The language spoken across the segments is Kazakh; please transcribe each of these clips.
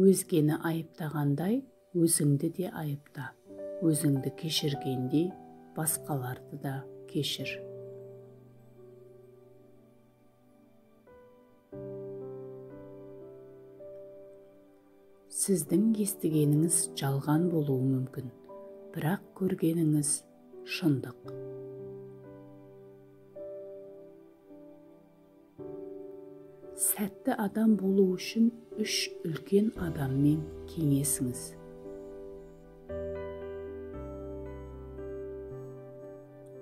Өзгені айыптағандай, өзіңді де айыпта. Өзіңді кешіргендей, басқаларды да кешір. Сіздің естігеніңіз жалған болуы мүмкін, бірақ көргеніңіз шындық. Сәтті адам болу үшін 3 үлкен адаммен кеңесіңіз.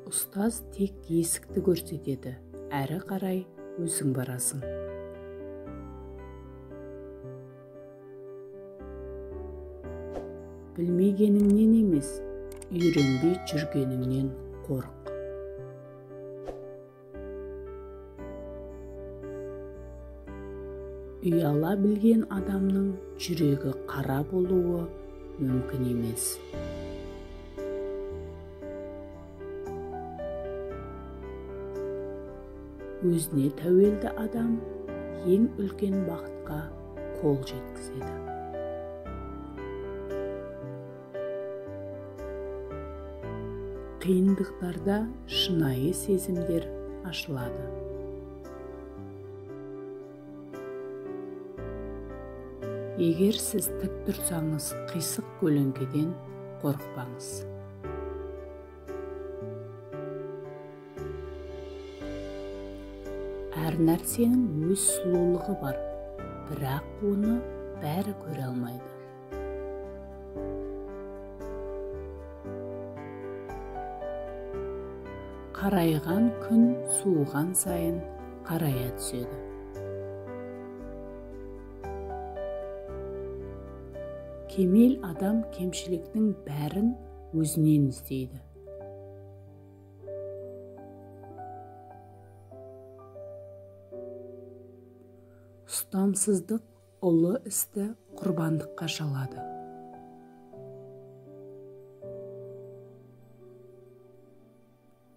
Ұстаз тек есікті көрсетеді, әрі қарай өзің барасың. Білмегеніңнен емес, үйренбей жүргеніңнен қорық. Ұяла білген адамның жүрегі қара болуы мүмкін емес. Өзіне тәуелді адам ең үлкен бақытқа қол жеткізеді. Қиындықтарда шынайы сезімдер ашылады. Егер сіз тік тұрсаңыз, қисық көлеңкеден қорықпаңыз. Әр нәрсенің өз сұлулығы бар, бірақ оны бәрі көре алмайды. Қарайған күн суыған сайын қарая түседі. Кемел адам кемшіліктің бәрін өзінен іздейді. Ұстамсыздық ұлы істі құрбандыққа шалады.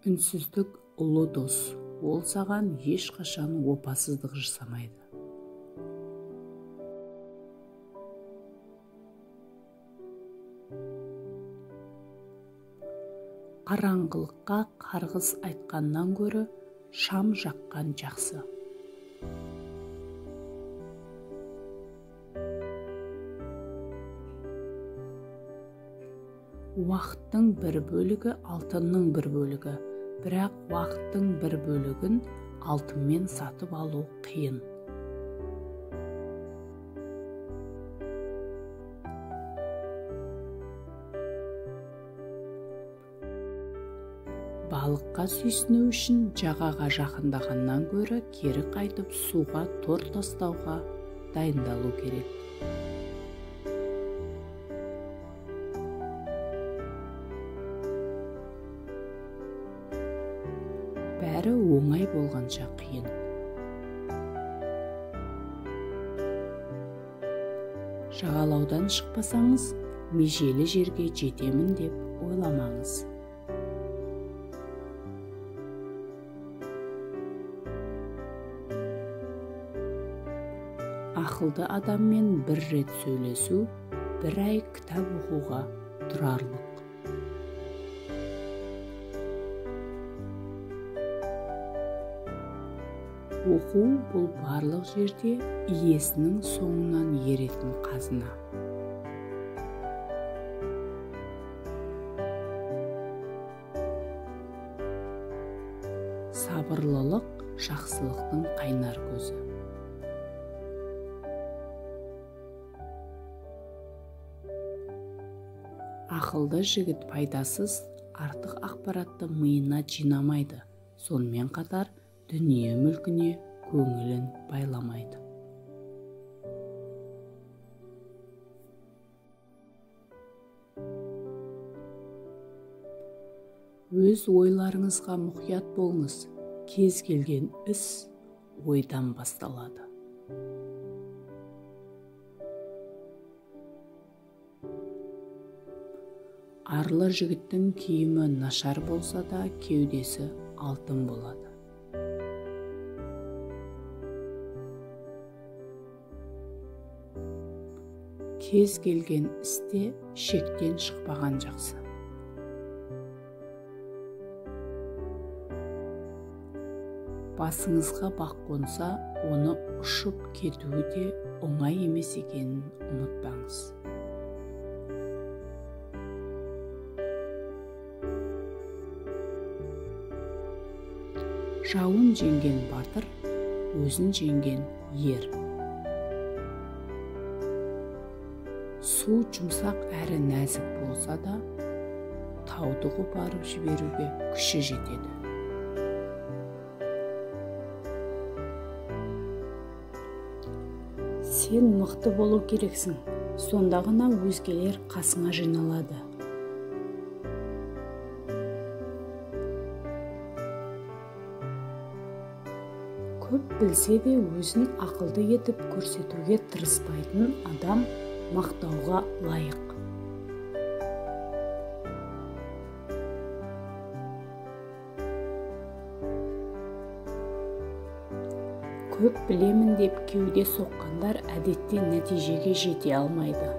Үнсіздік ұлы дос, ол саған ешқашан опасыздық жасамайды. Қараңғылыққа қарғыс айтқаннан гөрі шам жаққан жақсы. Уақыттың бір бөлігі алтынның бір бөлігі, бірақ уақыттың бір бөлігін алтынмен сатып алу қиын. Балыққа сүйсіну үшін жағаға жақындағаннан гөрі кері қайтып суға тор тастауға дайындалу керек. Бәрі оңай болғанша қиын. Жағалаудан шықпасаңыз, межелі жерге жетемін деп ойламаңыз. Ақылды адаммен бір рет сөйлесу, бір ай кітап оқуға тұрарлық. Оқу бұл барлық жерде иесінің соңынан еретін қазына. Сабырлылық жақсылықтың қайнар көзі. Ақылды жігіт пайдасыз, артық ақпаратты миына жинамайды, сонымен қатар дүние мүлкіне көңілін байламайды. Өз ойларыңызға мұқият болыңыз, кез келген іс ойдан басталады. Арлы жігіттің киімі нашар болса да, кеудесі алтын болады. кез келген істе шектен шықпаған жақсы. Басыңызға бақ қонса, оны ұшып кетуі де оңай емес екенін ұмытпаңыз. Жауын жеңген батыр, өзін жеңген ер. Су жұмсақ әрі нәзік болса да, тауды қопарып жіберуге күші жетеді. Сен мықты болу керексің, сонда ғана өзгелер қасыңа жиналады. Көп білсе де өзін ақылды етіп көрсетуге тырыспайтын адам мақтауға лайық. Көп білемін деп кеуде соққандар әдетте нәтижеге жете алмайды.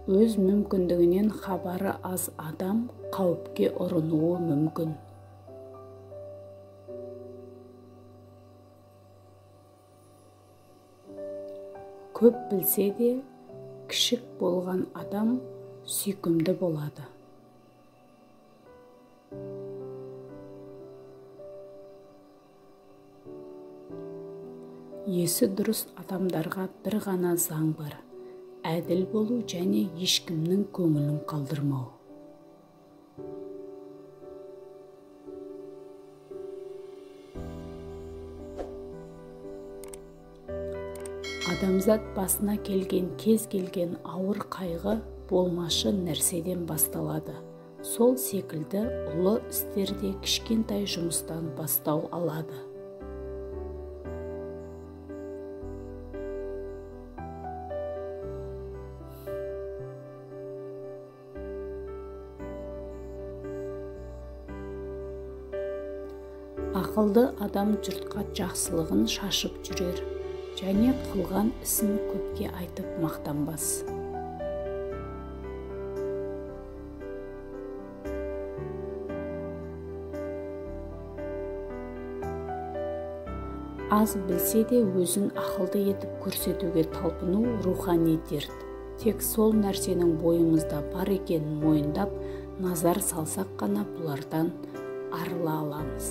Өз мүмкіндігінен хабары аз адам қауіпке ұрынуы мүмкін. Көп білсе де, кішік болған адам сүйкімді болады. Есі дұрыс адамдарға бір ғана заң бар: әділ болу және ешкімнің көңілін қалдырмау. Адамзат басына келген кез келген ауыр қайғы болмашы нәрседен басталады. Сол секілді ұлы істерде кішкентай жұмыстан бастау алады. Ақылды адам жұртқа жақсылығын шашып жүрер және қылған ісін көпке айтып мақтанбас. Аз білсе де өзін ақылды етіп көрсетуге талпыну рухани дерт. Тек сол нәрсенің бойымызда бар екенін мойындап, назар салсақ қана бұлардан арыла аламыз.